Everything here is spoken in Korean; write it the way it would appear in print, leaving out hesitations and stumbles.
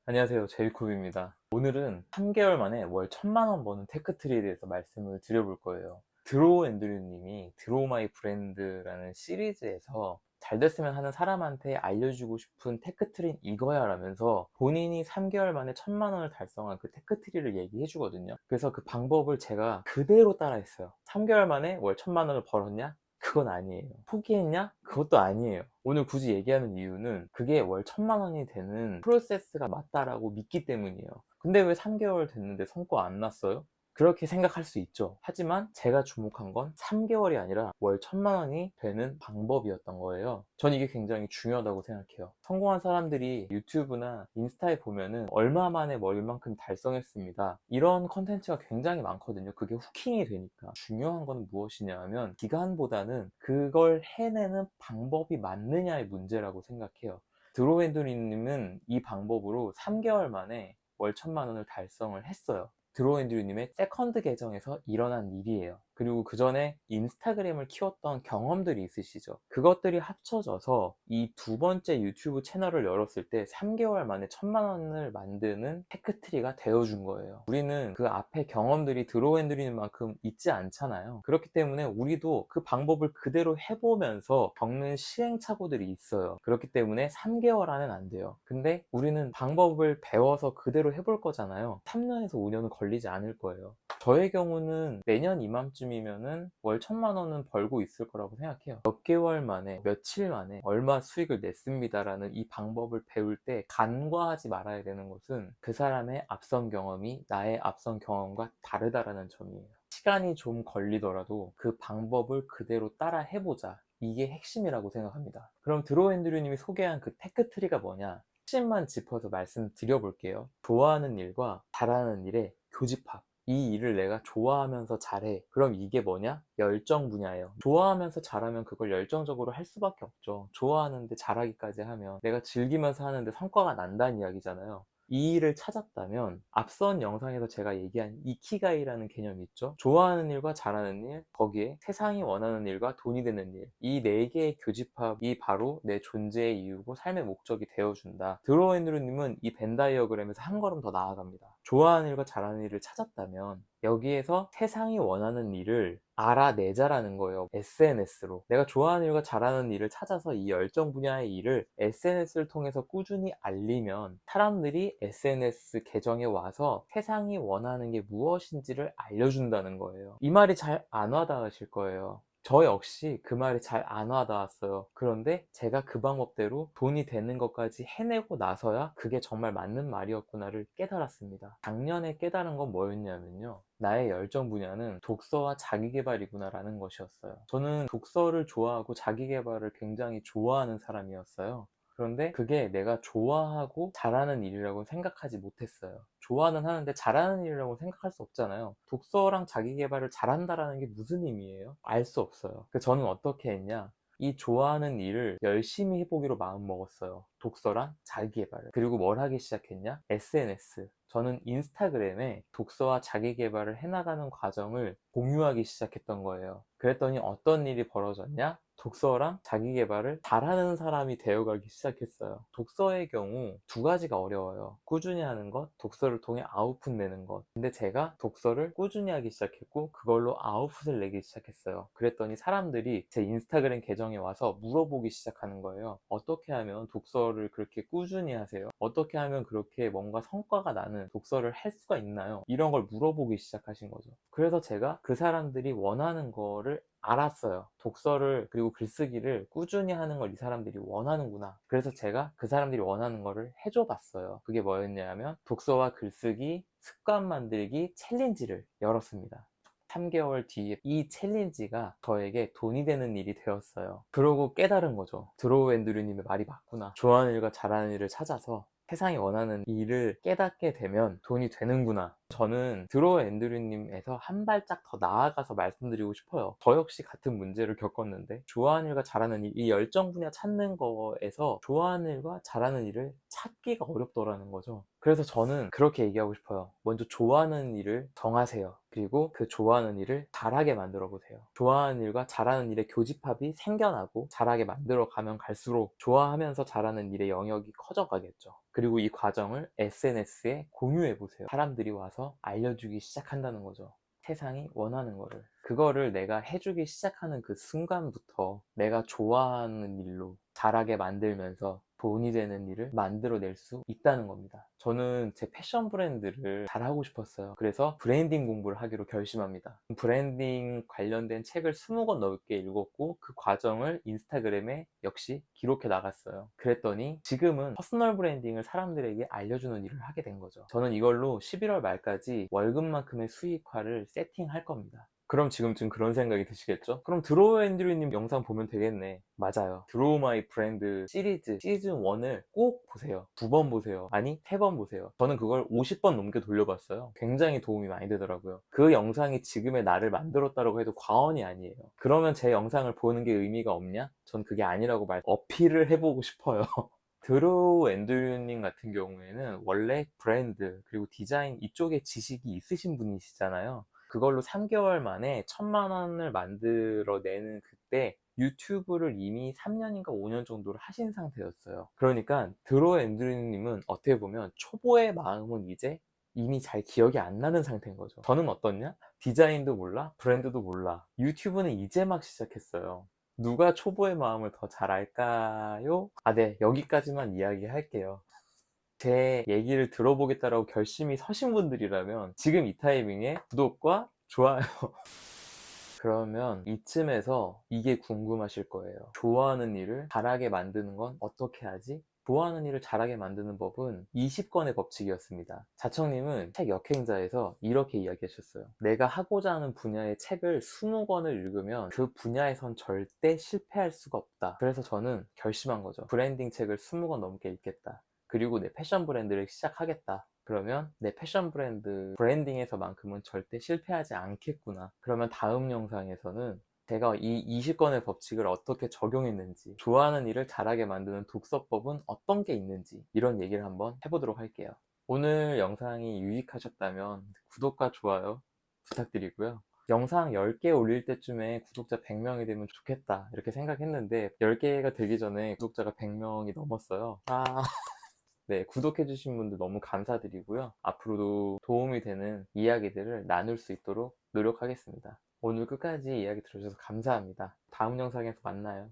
안녕하세요. 제이콥입니다. 오늘은 3개월 만에 월 1000만 원 버는 테크트리에 대해서 말씀을 드려볼 거예요. 드로우 앤드류 님이 드로우 마이 브랜드라는 시리즈에서 잘 됐으면 하는 사람한테 알려주고 싶은 테크트리는 이거야 라면서 본인이 3개월 만에 1000만 원을 달성한 그 테크트리를 얘기해 주거든요. 그래서 그 방법을 제가 그대로 따라했어요. 3개월 만에 월 1000만 원을 벌었냐? 그건 아니에요. 포기했냐? 그것도 아니에요. 오늘 굳이 얘기하는 이유는 그게 월 1000만 원이 되는 프로세스가 맞다라고 믿기 때문이에요. 근데 왜 3개월 됐는데 성과 안 났어요? 그렇게 생각할 수 있죠. 하지만 제가 주목한 건 3개월이 아니라 월 1000만 원이 되는 방법이었던 거예요. 전 이게 굉장히 중요하다고 생각해요. 성공한 사람들이 유튜브나 인스타에 보면은 얼마 만에 뭐 얼만큼 달성했습니다, 이런 컨텐츠가 굉장히 많거든요. 그게 후킹이 되니까. 중요한 건 무엇이냐 하면 기간보다는 그걸 해내는 방법이 맞느냐의 문제라고 생각해요. 드로앤드리님은 이 방법으로 3개월 만에 월 1000만 원을 달성을 했어요. 드로앤드류님의 세컨드 계정에서 일어난 일이에요. 그리고 그 전에 인스타그램을 키웠던 경험들이 있으시죠. 그것들이 합쳐져서 이 두 번째 유튜브 채널을 열었을 때 3개월 만에 1000만 원을 만드는 테크트리가 되어준 거예요. 우리는 그 앞에 경험들이 드로앤드류님만큼 있지 않잖아요. 그렇기 때문에 우리도 그 방법을 그대로 해보면서 겪는 시행착오들이 있어요. 그렇기 때문에 3개월 안엔 안 돼요. 근데 우리는 방법을 배워서 그대로 해볼 거잖아요. 3년에서 5년은 걸리지 않을 거예요. 저의 경우는 내년 이맘쯤이면은 월 1000만 원은 벌고 있을 거라고 생각해요. 몇 개월 만에, 며칠 만에 얼마 수익을 냈습니다라는 이 방법을 배울 때 간과하지 말아야 되는 것은 그 사람의 앞선 경험이 나의 앞선 경험과 다르다라는 점이에요. 시간이 좀 걸리더라도 그 방법을 그대로 따라 해보자. 이게 핵심이라고 생각합니다. 그럼 드로앤드류님이 소개한 그 테크트리가 뭐냐? 핵심만 짚어서 말씀드려 볼게요. 좋아하는 일과 잘하는 일의 교집합. 이 일을 내가 좋아하면서 잘해. 그럼 이게 뭐냐? 열정 분야예요. 좋아하면서 잘하면 그걸 열정적으로 할 수밖에 없죠. 좋아하는데 잘하기까지 하면 내가 즐기면서 하는데 성과가 난다는 이야기잖아요. 이 일을 찾았다면 앞선 영상에서 제가 얘기한 이키가이라는 개념이 있죠. 좋아하는 일과 잘하는 일, 거기에 세상이 원하는 일과 돈이 되는 일, 이 네 개의 교집합이 바로 내 존재의 이유고 삶의 목적이 되어준다. 드로앤드루님은 이 벤 다이어그램에서 한 걸음 더 나아갑니다. 좋아하는 일과 잘하는 일을 찾았다면 여기에서 세상이 원하는 일을 알아내자라는 거예요. SNS로 내가 좋아하는 일과 잘하는 일을 찾아서 이 열정 분야의 일을 SNS를 통해서 꾸준히 알리면 사람들이 SNS 계정에 와서 세상이 원하는 게 무엇인지를 알려준다는 거예요. 이 말이 잘 안 와닿으실 거예요. 저 역시 그 말이 잘 안 와닿았어요. 그런데 제가 그 방법대로 돈이 되는 것까지 해내고 나서야 그게 정말 맞는 말이었구나를 깨달았습니다. 작년에 깨달은 건 뭐였냐면요, 나의 열정 분야는 독서와 자기계발이구나 라는 것이었어요. 저는 독서를 좋아하고 자기계발을 굉장히 좋아하는 사람이었어요. 그런데 그게 내가 좋아하고 잘하는 일이라고 생각하지 못했어요. 좋아는 하는데 잘하는 일이라고 생각할 수 없잖아요. 독서랑 자기계발을 잘한다라는 게 무슨 의미예요? 알 수 없어요. 그래서 저는 어떻게 했냐? 이 좋아하는 일을 열심히 해보기로 마음먹었어요. 독서랑 자기계발을. 그리고 뭘 하기 시작했냐? SNS. 저는 인스타그램에 독서와 자기계발을 해나가는 과정을 공유하기 시작했던 거예요. 그랬더니 어떤 일이 벌어졌냐? 독서랑 자기계발을 잘하는 사람이 되어가기 시작했어요. 독서의 경우 두 가지가 어려워요. 꾸준히 하는 것, 독서를 통해 아웃풋 내는 것. 근데 제가 독서를 꾸준히 하기 시작했고 그걸로 아웃풋을 내기 시작했어요. 그랬더니 사람들이 제 인스타그램 계정에 와서 물어보기 시작하는 거예요. 어떻게 하면 독서를 그렇게 꾸준히 하세요? 어떻게 하면 그렇게 뭔가 성과가 나는 독서를 할 수가 있나요? 이런 걸 물어보기 시작하신 거죠. 그래서 제가 그 사람들이 원하는 거를 알았어요. 독서를 그리고 글쓰기를 꾸준히 하는 걸 이 사람들이 원하는구나. 그래서 제가 그 사람들이 원하는 거를 해줘 봤어요. 그게 뭐였냐면 독서와 글쓰기 습관 만들기 챌린지를 열었습니다. 3개월 뒤에 이 챌린지가 저에게 돈이 되는 일이 되었어요. 그러고 깨달은 거죠. 드로우 앤드류님의 말이 맞구나. 좋아하는 일과 잘하는 일을 찾아서 세상이 원하는 일을 깨닫게 되면 돈이 되는구나. 저는 드로우 앤드류님에서 한 발짝 더 나아가서 말씀드리고 싶어요. 저 역시 같은 문제를 겪었는데 좋아하는 일과 잘하는 일, 이 열정 분야 찾는 거에서 좋아하는 일과 잘하는 일을 찾기가 어렵더라는 거죠. 그래서 저는 그렇게 얘기하고 싶어요. 먼저 좋아하는 일을 정하세요. 그리고 그 좋아하는 일을 잘하게 만들어 보세요. 좋아하는 일과 잘하는 일의 교집합이 생겨나고 잘하게 만들어 가면 갈수록 좋아하면서 잘하는 일의 영역이 커져 가겠죠. 그리고 이 과정을 SNS에 공유해 보세요. 사람들이 와서 알려주기 시작한다는 거죠. 세상이 원하는 거를. 그거를 내가 해주기 시작하는 그 순간부터 내가 좋아하는 일로 잘하게 만들면서 돈이 되는 일을 만들어낼 수 있다는 겁니다. 저는 제 패션 브랜드를 잘하고 싶었어요. 그래서 브랜딩 공부를 하기로 결심합니다. 브랜딩 관련된 책을 20권 넘게 읽었고 그 과정을 인스타그램에 역시 기록해 나갔어요. 그랬더니 지금은 퍼스널 브랜딩을 사람들에게 알려주는 일을 하게 된 거죠. 저는 이걸로 11월 말까지 월급만큼의 수익화를 세팅할 겁니다. 그럼 지금쯤 그런 생각이 드시겠죠? 그럼 드로우 앤드류님 영상 보면 되겠네. 맞아요. 드로우 마이 브랜드 시리즈 시즌 1을 꼭 보세요. 2번 보세요. 아니 3번 보세요. 저는 그걸 50번 넘게 돌려봤어요. 굉장히 도움이 많이 되더라고요. 그 영상이 지금의 나를 만들었다고 해도 과언이 아니에요. 그러면 제 영상을 보는 게 의미가 없냐? 전 그게 아니라고 어필을 해보고 싶어요. 드로우 앤드류님 같은 경우에는 원래 브랜드 그리고 디자인 이쪽에 지식이 있으신 분이시잖아요. 그걸로 3개월 만에 1000만 원을 만들어내는 그때 유튜브를 이미 3년인가 5년 정도를 하신 상태였어요. 그러니까 드로우 앤드류님은 어떻게 보면 초보의 마음은 이제 이미 잘 기억이 안 나는 상태인 거죠. 저는 어떻냐? 디자인도 몰라, 브랜드도 몰라. 유튜브는 이제 막 시작했어요. 누가 초보의 마음을 더 잘 알까요? 네, 여기까지만 이야기할게요. 제 얘기를 들어보겠다라고 결심이 서신 분들이라면 지금 이 타이밍에 구독과 좋아요. 그러면 이쯤에서 이게 궁금하실 거예요. 좋아하는 일을 잘하게 만드는 건 어떻게 하지? 좋아하는 일을 잘하게 만드는 법은 20권의 법칙이었습니다. 자청님은 책 역행자에서 이렇게 이야기하셨어요. 내가 하고자 하는 분야의 책을 20권을 읽으면 그 분야에선 절대 실패할 수가 없다. 그래서 저는 결심한 거죠. 브랜딩 책을 20권 넘게 읽겠다. 그리고 내 패션 브랜드를 시작하겠다. 그러면 내 패션 브랜딩에서만큼은 절대 실패하지 않겠구나. 그러면 다음 영상에서는 제가 이 20권의 법칙을 어떻게 적용했는지, 좋아하는 일을 잘하게 만드는 독서법은 어떤 게 있는지, 이런 얘기를 한번 해보도록 할게요. 오늘 영상이 유익하셨다면 구독과 좋아요 부탁드리고요. 영상 10개 올릴 때쯤에 구독자 100명이 되면 좋겠다 이렇게 생각했는데 10개가 되기 전에 구독자가 100명이 넘었어요. 네, 구독해주신 분들 너무 감사드리고요. 앞으로도 도움이 되는 이야기들을 나눌 수 있도록 노력하겠습니다. 오늘 끝까지 이야기 들어주셔서 감사합니다. 다음 영상에서 만나요.